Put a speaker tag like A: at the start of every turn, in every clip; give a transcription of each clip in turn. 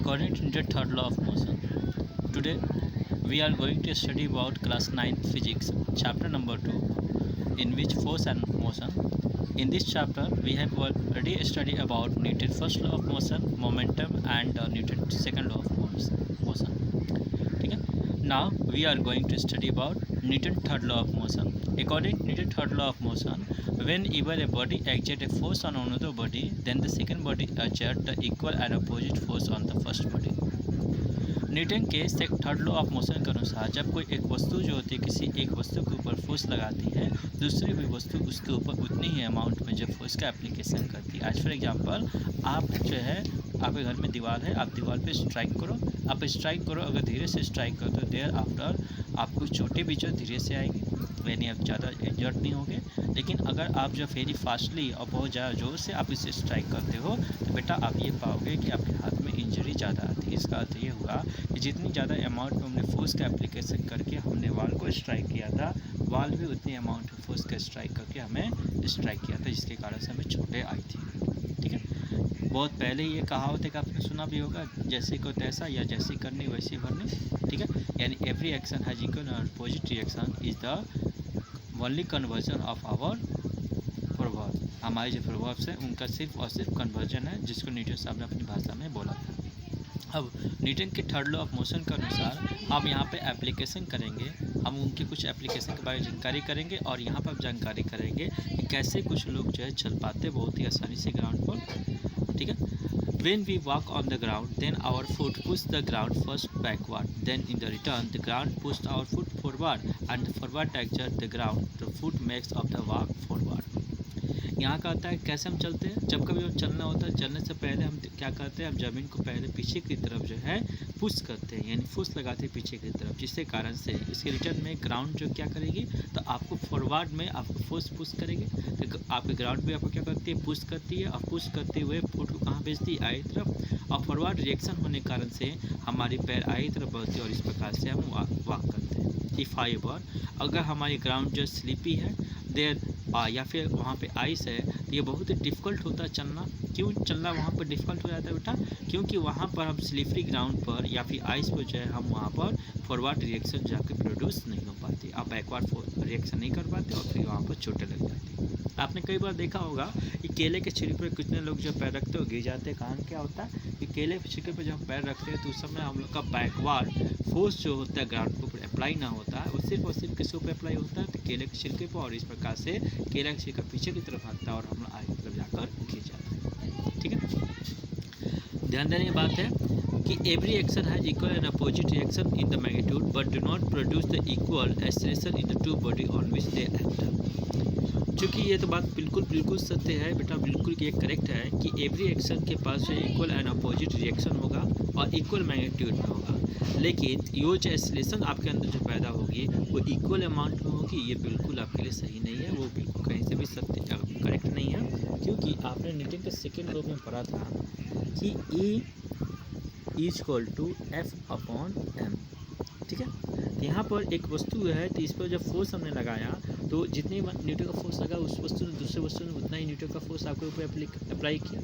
A: According to the third law of motion, today we are going to study about class 9 physics, chapter number 2, in which force and motion. In this chapter, we have already studied about Newton's first law of motion, momentum, and Newton's second law of motion. ठीक है? Now we are going to study about Newton's third law of motion. According to Newton's third law of motion, whenever a body exerts a force on another body, then the second body exerts the equal and opposite force on the first body. Newton के third law of motion के अनुसार जब कोई एक वस्तु जो होती है किसी एक वस्तु के ऊपर फोर्स लगाती है, दूसरी भी वस्तु उसके ऊपर उतनी ही अमाउंट में जो फोर्स का एप्लीकेशन करती है. आज फॉर एग्जांपल आप जो है आपके घर में दीवार है, आप दीवार पे स्ट्राइक करो, अगर धीरे से स्ट्राइक करो तो देयर आफ्टर आपको चोटें भी जो धीरे से आएगी, यानी आप ज़्यादा इंजर्ड नहीं होंगे. लेकिन अगर आप जो वेरी फास्टली और बहुत ज़्यादा ज़ोर से आप इसे स्ट्राइक करते हो तो बेटा आप ये पाओगे कि आपके हाथ में इंजरी ज़्यादा आती है. इसका अर्थ ये हुआ कि जितनी ज़्यादा अमाउंट में हमने फोर्स का एप्लीकेशन करके हमने वॉल को स्ट्राइक किया था, वॉल भी उतनी अमाउंट में फोर्स का स्ट्राइक करके हमें स्ट्राइक किया था, जिसके कारण से हमें चोटें आई थी. ठीक है, बहुत पहले ये कहावत है कि आपने सुना भी होगा, जैसे को तैसा या जैसी करनी वैसी भरनी. ठीक है, यानी एवरी एक्शन हैज इक्वल और opposite reaction is the only conversion of our प्रभाव. हमारे जो प्रभाव से उनका सिर्फ और सिर्फ कन्वर्जन है, जिसको न्यूटन साहब ने अपनी भाषा में बोला था. अब न्यूटन के थर्ड लॉ ऑफ मोशन के अनुसार हम यहाँ पे एप्लीकेशन करेंगे, हम उनके कुछ एप्लीकेशन के बारे में जानकारी करेंगे और यहाँ पर जानकारी करेंगे कि कैसे कुछ लोग जो है चल पाते बहुत ही आसानी से ग्राउंड पर. ठीक है, when we walk on the ground, then our foot push the ground first backward, then in the return the ground pushed our foot forward and the forward exert the ground, the foot makes of the walk forward. यहाँ का आता है कैसे हम चलते हैं. जब कभी हम चलना होता है, चलने से पहले हम क्या करते हैं, हम ज़मीन को पहले पीछे की तरफ जो है पुश करते हैं, यानी फोर्स लगाते हैं पीछे की तरफ, जिसके कारण से इसके रिटर्न में ग्राउंड जो क्या करेगी, तो आपको फॉरवर्ड में आपको फोर्स पुश करेगी, तो आपके ग्राउंड भी आपको क्या करती है, पुश करती है, और पुश करते हुए फुट को कहाँ भेजती है, आई तरफ, और फॉरवर्ड रिएक्शन होने के कारण से हमारी पैर आई तरफ बढ़ती है और इस प्रकार से हम वॉक करते हैं. इफ़ हाउएवर अगर हमारी ग्राउंड जो स्लिपी है देर या फिर वहाँ पे आइस है, तो ये बहुत ही डिफ़िकल्ट होता है चलना. क्यों चलना वहाँ पर डिफ़िकल्ट हो जाता है बेटा, क्योंकि वहाँ पर हम स्लिपरी ग्राउंड पर या फिर आइस पर जो है हम वहाँ पर फॉरवर्ड रिएक्शन जाके प्रोड्यूस नहीं हो पाती, आप बैकवर्ड रिएक्शन नहीं कर पाते और फिर वहाँ पर चोटें लग जाती. आपने कई बार देखा होगा कि केले के छिलके पर कितने लोग जो पैर रखते हो गिर जाते हैं. कारण क्या होता है कि केले के छिलके पर जब हम पैर रखते हैं तो उस समय हम लोग का बैकवर्ड फोर्स जो होता है ग्राउंड के ऊपर अप्लाई ना होता है, वो सिर्फ और सिर्फ किसके ऊपर अप्लाई होता है, तो केले के छिलके पर, और इस प्रकार से केला के छिलका पीछे की तरफ भागता है और हम लोग आगे की तरफ जाकर गिर जाते हैं. ठीक है, ध्यान देने की बात है कि every action has equal and opposite reaction in the magnitude but do not produce the equal acceleration in the two body on which they act. चूँकि ये तो बात बिल्कुल सत्य है बेटा, बिल्कुल ये करेक्ट है कि एवरी एक्शन के पास जो इक्वल एंड अपोजिट रिएक्शन होगा और इक्वल मैग्नीट्यूड में होगा, लेकिन ये जो एक्सेलरेशन आपके अंदर जो पैदा होगी वो इक्वल अमाउंट में होगी. ये बिल्कुल आपके लिए सही नहीं है, वो बिल्कुल कहीं से भी सत्य करेक्ट नहीं है, क्योंकि आपने न्यूटन के सेकेंड लॉ में पढ़ा था कि E is equal to F upon M. ठीक है, यहाँ पर एक वस्तु है, तो इस पर जब फोर्स हमने लगाया तो जितनी न्यूटन का फोर्स लगा उस वस्तु ने दूसरे वस्तु ने उतना ही न्यूटन का फोर्स आपके ऊपर अप्लाई किया.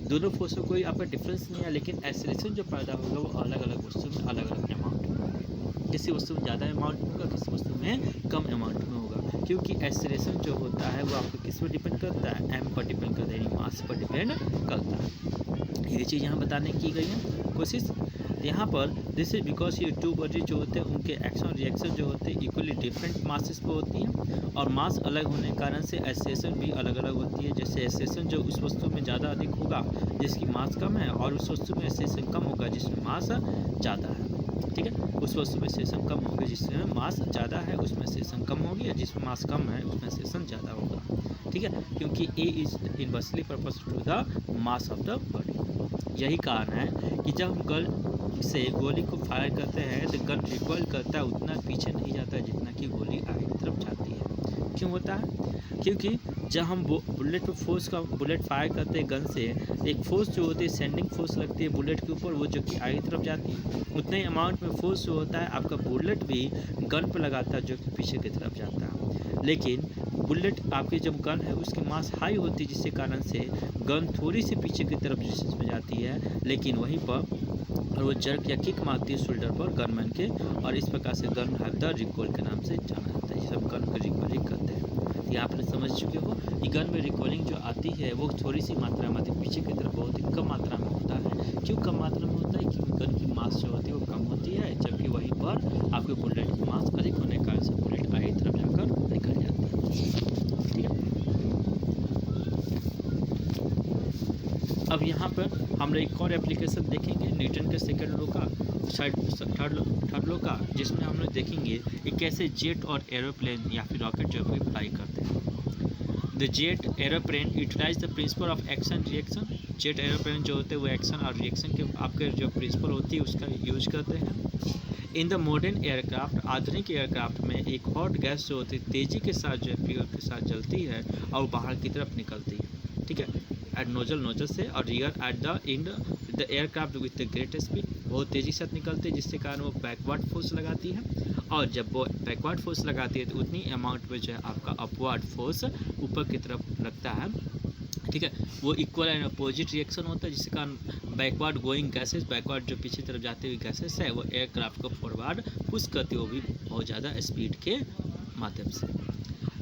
A: दोनों फोर्स में कोई आपका डिफरेंस नहीं है, लेकिन एक्सेलरेशन जो पैदा होगा वो अलग अलग वस्तु में अलग अलग अमाउंट में होगा. किसी वस्तु में ज़्यादा अमाउंट में होगा, किसी वस्तु में कम अमाउंट में होगा, क्योंकि एक्सेलरेशन जो होता है वो आपको किस पर डिपेंड करता है, M पर डिपेंड करता है, यानी मास पर डिपेंड करता है. ये चीज़ यहाँ बताने की गई है कोशिश. यहाँ पर दिस इज बिकॉज ये टू बॉडी जो होते हैं उनके एक्शन रिएक्शन जो होते हैं इक्वली डिफरेंट मासेस पे होती हैं, और मास अलग होने के कारण से एक्सेलरेशन भी अलग अलग होती है. जैसे एक्सेलरेशन जो उस वस्तु में ज़्यादा अधिक होगा जिसकी मास कम है, और उस वस्तु में एक्सेलरेशन कम होगा जिसमें मास ज़्यादा है. ठीक है, उस वस्तु में एक्सेलरेशन कम होगी जिसमें मास ज़्यादा है, उसमें एक्सेलरेशन कम होगी, और जिसमें मास कम है उसमें एक्सेलरेशन ज़्यादा होगा. ठीक है, क्योंकि A is inversely proportional to the mass of the body. यही कारण है कि जब हम गन से गोली को फायर करते हैं तो गन रिकॉइल करता है, उतना पीछे नहीं जाता है जितना कि गोली आगे की तरफ जाती है. क्यों होता है? क्योंकि जब हम बुलेट पर बुलेट फायर करते हैं गन से, एक फोर्स जो होती है सेंडिंग फोर्स लगती है बुलेट के ऊपर, वो जो कि आगे तरफ जाती है, उतने अमाउंट में फोर्स जो होता है आपका बुलेट भी गन पर लगाता है जो कि पीछे की तरफ जाता है। लेकिन बुलेट आपकी जब गन है उसकी मास हाई होती है, जिसके कारण से गन थोड़ी सी पीछे की तरफ डिस्टेंस में जाती है, लेकिन वहीं पर और वो जर्क या किक मारती है शोल्डर पर गनमैन के, और इस प्रकार से गन हैव द रिकॉल के नाम से जाना जाता है। ये सब गन को रिकॉलिंग करते हैं। ये आपने समझ चुके हो कि गन में रिकॉलिंग जो आती है वो थोड़ी सी मात्रा में आती है, पीछे की तरफ बहुत ही कम मात्रा में होता है। क्यों कम मात्रा में होता है? क्योंकि गन की मास जो होती है वो कम होती है, जबकि वहीं पर आपके बुलेट की मास अधिक होने के कारण से बुलेट आगे तरफ जाकर निकल जाती है। ठीक है, अब यहाँ पर हम लोग एक और एप्लीकेशन देखेंगे न्यूटन के सेकंड लॉ का, थर्ड लॉ का, जिसमें हम लोग देखेंगे कि कैसे जेट और एरोप्लेन या फिर रॉकेट जो है फ्लाई करते हैं। The jet aeroplane utilise the principle of action reaction. Jet aeroplane जो होते हैं वो एक्शन और रिएक्शन के आपके जो प्रिंसिपल होती है उसका यूज करते हैं। इन द मॉडर्न एयरक्राफ्ट, आधुनिक एयरक्राफ्ट में एक हॉट गैस जो होती है तेज़ी के साथ जो है फ्यूल के साथ जलती है और बाहर की तरफ निकलती है। ठीक है, एट नोजल से, और rear at the end the aircraft with the great speed, बहुत तेज़ी से निकलती है, जिसके कारण वो बैकवर्ड फोर्स लगाती है, और जब वो बैकवर्ड फोर्स लगाती है तो उतनी अमाउंट में जो है आपका अपवर्ड फोर्स ऊपर की तरफ लगता है। ठीक है, वो इक्वल एंड अपोजिट रिएक्शन होता है, जिसके कारण बैकवर्ड गोइंग गैसेस, बैकवर्ड जो पीछे तरफ जाती हुई गैसेस है वो एयरक्राफ्ट को फॉरवर्ड पुश करती है, वो भी बहुत ज़्यादा स्पीड के माध्यम से।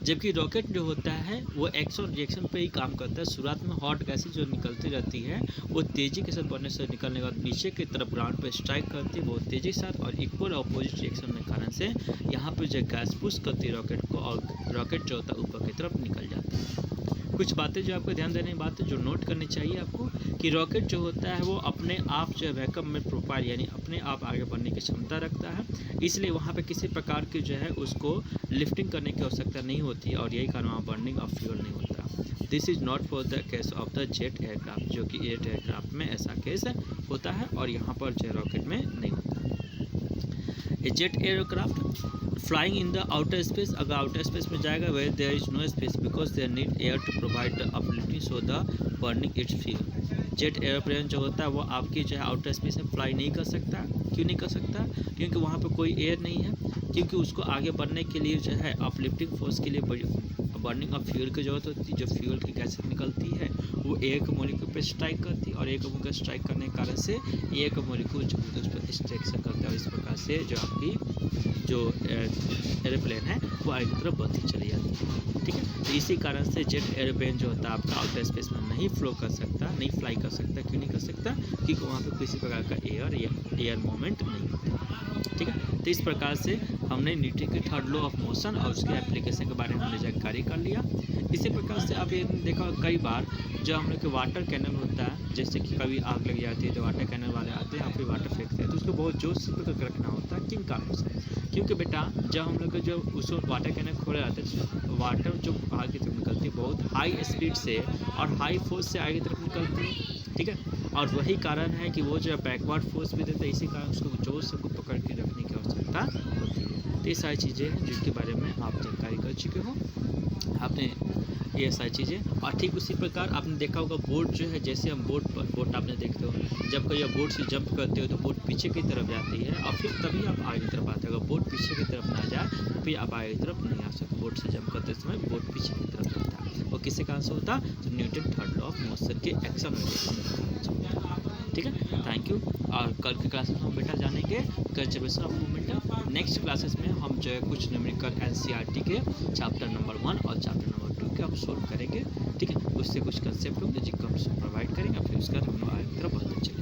A: जबकि रॉकेट जो होता है वो एक्शन रिएक्शन पे ही काम करता है। शुरुआत में हॉट गैसेज जो निकलती रहती है वो तेज़ी के साथ बढ़ने से निकलने के बाद नीचे की तरफ ग्राउंड पे स्ट्राइक करती है बहुत तेज़ी के साथ, और इक्वल अपोजिट रिएक्शन के कारण से यहाँ पे जो गैस पुश करती है रॉकेट को, और रॉकेट जो होता है ऊपर की तरफ निकल जाता है। कुछ बातें जो आपको ध्यान देने की बात है जो नोट करनी चाहिए आपको, कि रॉकेट जो होता है वो अपने आप जो है वैक्यूम में प्रोफाइल यानी अपने आप आगे बढ़ने की क्षमता रखता है, इसलिए वहाँ पे किसी प्रकार की जो है उसको लिफ्टिंग करने की आवश्यकता नहीं होती है, और यही कारण वहाँ बर्निंग ऑफ फ्यूल नहीं होता। This is not for the case of the jet aircraft, जो कि जेट एयरक्राफ्ट में ऐसा केस होता है और यहाँ पर जो रॉकेट में नहीं होता। A jet aircraft flying in the outer space, अगर आउटर स्पेस में जाएगा where there is no space because there need air to provide the uplifting so the burning its fuel. Jet airplane जो होता है वो आपकी जो है आउटर स्पेस में फ्लाई नहीं कर सकता। क्यों नहीं कर सकता? क्योंकि वहाँ पे कोई एयर नहीं है, क्योंकि उसको आगे बढ़ने के लिए जो है अपलिफ्टिंग फोर्स के लिए बर्निंग ऑफ फ्यूल की जरूरत होती है। जो फ्यूल की गैसेस निकलती है वो एयर के मॉलिक्यूल पे स्ट्राइक करती है, और एयर के मॉलिक्यूल स्ट्राइक करने के कारण से एयर का मॉलिक्यूल जो उस पर स्ट्रक्चर करता है, और इस प्रकार से जो आपकी जो एयरप्लेन है वो आगे की तरफ बढ़ती चली जाती है। ठीक है, तो इसी कारण से जेट एयरप्लेन जो होता है आपका आउटर स्पेस में नहीं फ्लो कर सकता, नहीं फ्लाई कर सकता। क्यों नहीं कर सकता? क्योंकि वहाँ पे किसी प्रकार का एयर मूवमेंट नहीं होता। ठीक है, तो इस प्रकार से हमने न्यूटन के थर्ड लॉ ऑफ मोशन और उसके एप्लीकेशन के बारे में हमने जानकारी कर लिया। इसी प्रकार से अब ये देखा कई बार जो हम लोग के वाटर कैनल होता है, जैसे कि कभी आग लग जाती है तो वाटर कैनल वाले आते हैं, फिर वाटर फेंकते हैं, तो उसको बहुत जोर से पकड़ के रखना होता है। किन कारण से? क्योंकि बेटा जब हम लोग जो उसको वाटर कैनल खोले जाते हैं, वाटर जो आगे की तरफ निकलती है बहुत हाई स्पीड से और हाई फोर्स से आगे की तरफ निकलती है। ठीक है, और वही कारण है कि वो जो बैकवर्ड फोर्स भी देता है, इसी कारण उसको जोर से पकड़ के रखने की आवश्यकता होती है। तो ये सारी चीज़ें हैं जिनके बारे में आप जानकारी कर चुके हो आपने, ये सारी चीज़ें। और ठीक उसी प्रकार आपने देखा होगा बोट जो है, जैसे हम बोट आपने देखते हो, जब कभी आप बोट से जंप करते हो तो बोट पीछे की तरफ जाती है और फिर तभी आप आगे की तरफ आते हो। अगर बोट पीछे की तरफ ना जाए तो फिर आप आगे की तरफ नहीं आ सकते। बोट से जंप करते समय बोट पीछे की तरफ जाता है, और किसके कारण से होता? तो Newton third law of motion के एक्शन रिएक्शन। ठीक है, थैंक यू। और कल के क्लासेस में हम बेटा जानेंगे conservation of momentum. Next classes में हम जो है कुछ न्यूमेरिकल एनसीईआरटी के चैप्टर नंबर 1 और चैप्टर नंबर 2 के हम सोल्व करेंगे। ठीक है, उससे कुछ कंसेप्ट होंगे जिसको हम प्रोवाइड करेंगे, फिर उसका हम आगे की तरफ बहुत अच्छे